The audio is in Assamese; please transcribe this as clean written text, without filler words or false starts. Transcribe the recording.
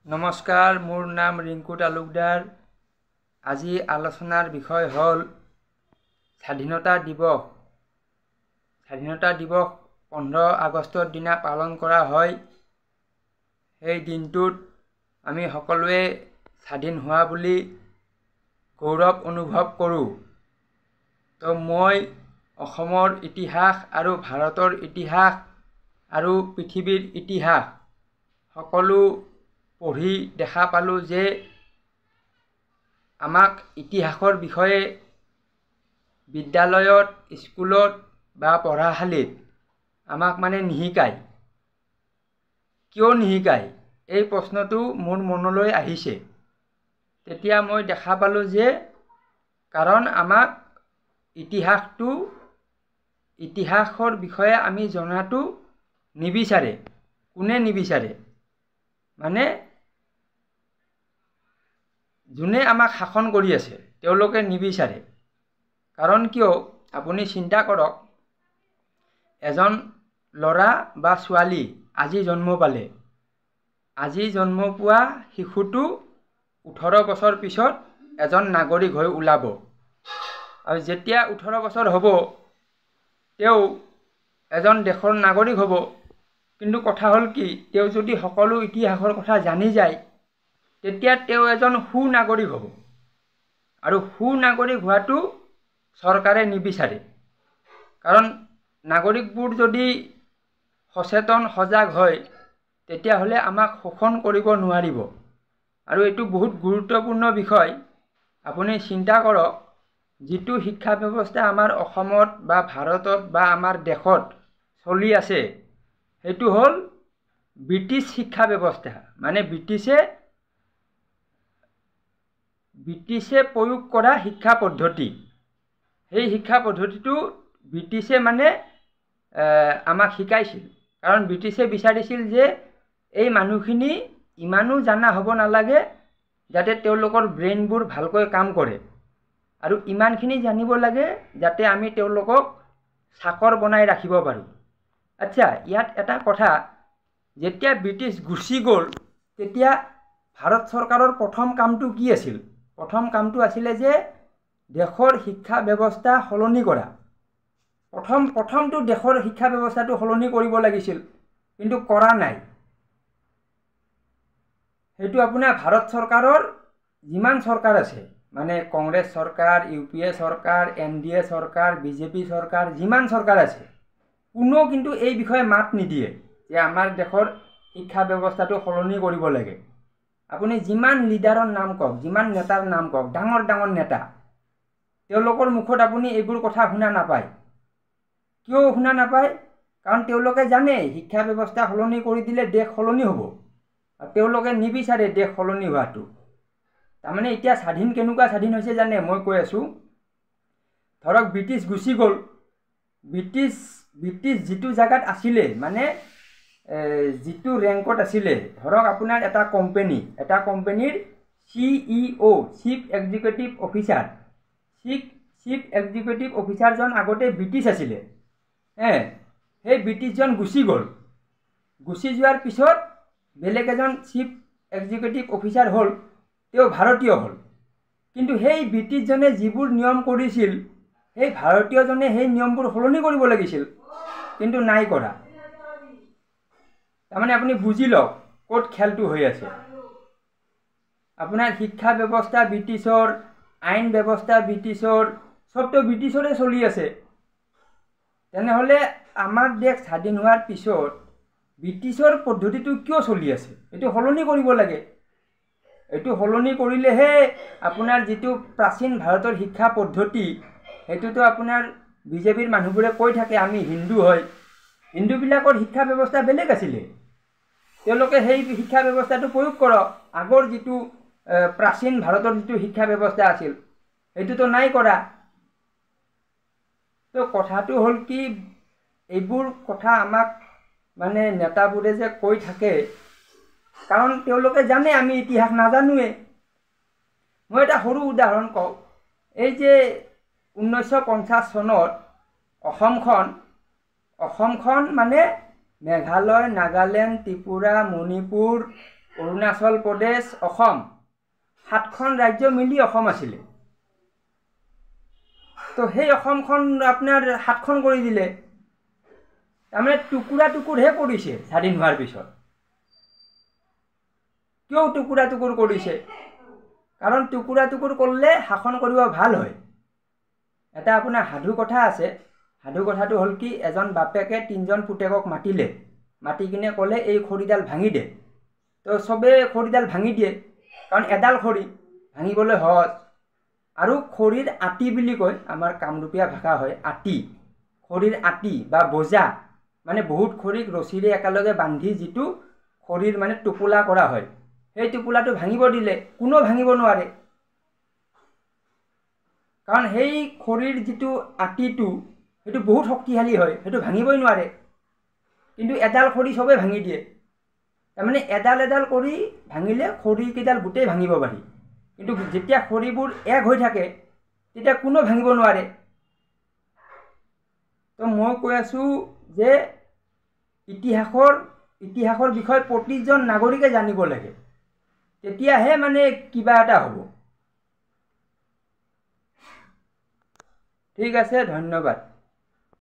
নমস্কাৰ, মোৰ নাম ৰিংকু তালুকদাৰ। আজি আলোচনাৰ বিষয় হ'ল স্বাধীনতা দিৱস। স্বাধীনতা দিৱস 15 আগষ্টৰ দিনা পালন কৰা হয়। সেই দিনটোত আমি সকলোৱে স্বাধীন হোৱা বুলি গৌৰৱ অনুভৱ কৰোঁ। তো মই অসমৰ ইতিহাস আৰু ভাৰতৰ ইতিহাস আৰু পৃথিৱীৰ ইতিহাস সকলো পঢ়ি দেখা পালোঁ যে আমাক ইতিহাসৰ বিষয়ে বিদ্যালয়ত, স্কুলত বা পঢ়াশালীত আমাক নিশিকায়। কিয় নিশিকায়? এই প্ৰশ্নটো মোৰ মনলৈ আহিছে। তেতিয়া মই দেখা পালোঁ যে কাৰণ আমাক ইতিহাসৰ বিষয়ে আমি জনাটো নিবিচাৰে। কোনে নিবিচাৰে? যোনে আমাক শাসন কৰি আছে তেওঁলোকে নিবিচাৰে। কাৰণ কিয়? আপুনি চিন্তা কৰক, এজন ল'ৰা বা ছোৱালী আজি জন্ম পালে। আজি জন্ম পোৱা শিশুটো 18 বছৰ পিছত এজন নাগৰিক হৈ ওলাব। আৰু যেতিয়া 18 বছৰ হ'ব তেওঁ এজন দেশৰ নাগৰিক হ'ব। কিন্তু কথা হ'ল কি, তেওঁ যদি সকলো ইতিহাসৰ কথা জানি যায় তেতিয়া তেওঁ এজন সুনাগৰিক হ'ব। আৰু সুনাগৰিক হোৱাটো চৰকাৰে নিবিচাৰে। কাৰণ নাগৰিকবোৰ যদি সচেতন সজাগ হয় তেতিয়াহ'লে আমাক শোষণ কৰিব নোৱাৰিব। আৰু এইটো বহুত গুৰুত্বপূৰ্ণ বিষয়। আপুনি চিন্তা কৰক, যিটো শিক্ষা ব্যৱস্থা আমাৰ অসমত বা ভাৰতত বা আমাৰ দেশত চলি আছে সেইটো হ'ল ব্ৰিটিছ শিক্ষা ব্যৱস্থা। ব্ৰিটিছে প্ৰয়োগ কৰা শিক্ষা পদ্ধতি। সেই শিক্ষা পদ্ধতিটো ব্ৰিটিছে আমাক শিকাইছিল। কাৰণ ব্ৰিটিছে বিচাৰিছিল যে এই মানুহখিনি ইমানো জানা হ'ব নালাগে যাতে তেওঁলোকৰ ব্ৰেইনবোৰ ভালকৈ কাম কৰে, আৰু ইমানখিনি জানিব লাগে যাতে আমি তেওঁলোকক চাকৰ বনাই ৰাখিব পাৰোঁ। আচ্ছা, ইয়াত এটা কথা, যেতিয়া ব্ৰিটিছ গুচি গ'ল তেতিয়া ভাৰত চৰকাৰৰ প্ৰথম কামটো কি আছিল? প্ৰথম কামটো আছিলে যে দেশৰ শিক্ষা ব্যৱস্থা সলনি কৰা। প্ৰথমটো দেশৰ শিক্ষা ব্যৱস্থাটো সলনি কৰিব লাগিছিল, কিন্তু কৰা নাই। সেইটো আপোনাৰ ভাৰত চৰকাৰৰ যিমান চৰকাৰ আছে, কংগ্ৰেছ চৰকাৰ, UPA চৰকাৰ, NDA চৰকাৰ, BJP চৰকাৰ, যিমান চৰকাৰ আছে কোনো কিন্তু এই বিষয়ে মাত নিদিয়ে যে আমাৰ দেশৰ শিক্ষা ব্যৱস্থাটো সলনি কৰিব লাগে। আপুনি যিমান লিডাৰৰ নাম কওক, যিমান নেতাৰ নাম কওক, ডাঙৰ ডাঙৰ নেতা, তেওঁলোকৰ মুখত আপুনি এইবোৰ কথা শুনা নাপায়। কিয় শুনা নাপায়? কাৰণ তেওঁলোকে জানে শিক্ষা ব্যৱস্থা সলনি কৰি দিলে দেশ সলনি হ'ব। আৰু তেওঁলোকে নিবিচাৰে দেশ সলনি হোৱাটো। তাৰমানে এতিয়া স্বাধীন কেনেকুৱা স্বাধীন হৈছে জানে? মই কৈ আছোঁ, ধৰক ব্ৰিটিছ গুচি গ'ল। ব্ৰিটিছ যিটো জেগাত আছিলে, যিটো ৰেংকত আছিলে, ধৰক আপোনাৰ এটা কোম্পেনীৰ CEO, চিফ এক্সিকিউটিভ অফিচাৰজন আগতে ব্ৰিটিছ আছিলে। সেই ব্ৰিটিছজন গুচি গ'ল। গুচি যোৱাৰ পিছত বেলেগ এজন চিফ এক্সিকিউটিভ অফিচাৰ হ'ল, তেওঁ ভাৰতীয় হ'ল। কিন্তু সেই ব্ৰিটিছজনে যিবোৰ নিয়ম কৰিছিল সেই ভাৰতীয়জনে সেই নিয়মবোৰ সলনি কৰিব লাগিছিল, কিন্তু নাই কৰা। তাৰমানে আপুনি বুজি লওক ক'ত খেলটো হৈ আছে। আপোনাৰ শিক্ষা ব্যৱস্থা ব্ৰিটিছৰ, আইন ব্যৱস্থা ব্ৰিটিছৰ, চবটো ব্ৰিটিছৰে চলি আছে। তেনেহ'লে আমাৰ দেশ স্বাধীন হোৱাৰ পিছত ব্ৰিটিছৰ পদ্ধতিটো কিয় চলি আছে? এইটো সলনি কৰিব লাগে। এইটো সলনি কৰিলেহে আপোনাৰ যিটো প্ৰাচীন ভাৰতৰ শিক্ষা পদ্ধতি, সেইটোতো আপোনাৰ BJPৰ মানুহবোৰে কৈ থাকে আমি হিন্দু হয়। হিন্দুবিলাকৰ শিক্ষা ব্যৱস্থা বেলেগ আছিলে। তেওঁলোকে সেই শিক্ষা ব্যৱস্থাটো প্ৰয়োগ কৰক। আগৰ যিটো প্ৰাচীন ভাৰতৰ যিটো শিক্ষা ব্যৱস্থা আছিল সেইটোতো নাই কৰা। তো কথাটো হ'ল কি, এইবোৰ কথা আমাক নেতাবোৰে যে কৈ থাকে কাৰণ তেওঁলোকে জানে আমি ইতিহাস নাজানোৱে। মই এটা সৰু উদাহৰণ কওঁ। এই যে 1950 চনত অসমখন মেঘালয়, নাগালেণ্ড, ত্ৰিপুৰা, মণিপুৰ, অৰুণাচল প্ৰদেশ, অসম 7খন ৰাজ্য মিলি অসম আছিলে। তো সেই অসমখন আপোনাৰ 7খন কৰি দিলে, তাৰমানে টুকুৰা টুকুৰহে কৰিছে স্বাধীন হোৱাৰ পিছত। কিয় টুকুৰা টুকুৰ কৰিছে? কাৰণ টুকুৰা টুকুৰ কৰিলে শাসন কৰিব ভাল হয়। এটা আপোনাৰ সাধু কথা আছে। সাধু কথাটো হ'ল কি, এজন বাপেকে 3জন পুতেকক মাতি কিনে ক'লে এই খৰিডাল ভাঙি দে। তো চবেই খৰিডাল ভাঙি দিয়ে, কাৰণ এডাল খৰি ভাঙিবলৈ সহজ। আৰু খৰিৰ আটি বুলি কয়, আমাৰ কামৰূপীয়া ভাষা হয় আটি। খৰিৰ আটি বা বজা, মানে বহুত খৰিক ৰছীৰে একেলগে বান্ধি যিটো খৰিৰ মানে টোপোলা কৰা হয়, সেই টোপোলাটো ভাঙিব দিলে কোনো ভাঙিব নোৱাৰে। কাৰণ সেই খৰিৰ যিটো আটিটো সেইটো বহুত শক্তিশালী হয়, সেইটো ভাঙিবই নোৱাৰে। কিন্তু এডাল খৰি চবেই ভাঙি দিয়ে। তাৰমানে এডাল এডাল কৰি ভাঙিলে খৰিকেইডাল গোটেই ভাঙিব পাৰি। কিন্তু যেতিয়া খৰিবোৰ এক হৈ থাকে তেতিয়া কোনো ভাঙিব নোৱাৰে। তো মই কৈ আছোঁ যে ইতিহাসৰ বিষয়ে প্ৰতিজন নাগৰিকে জানিব লাগে, তেতিয়াহে মানে কিবা এটা হ'ব। ঠিক আছে, ধন্যবাদ।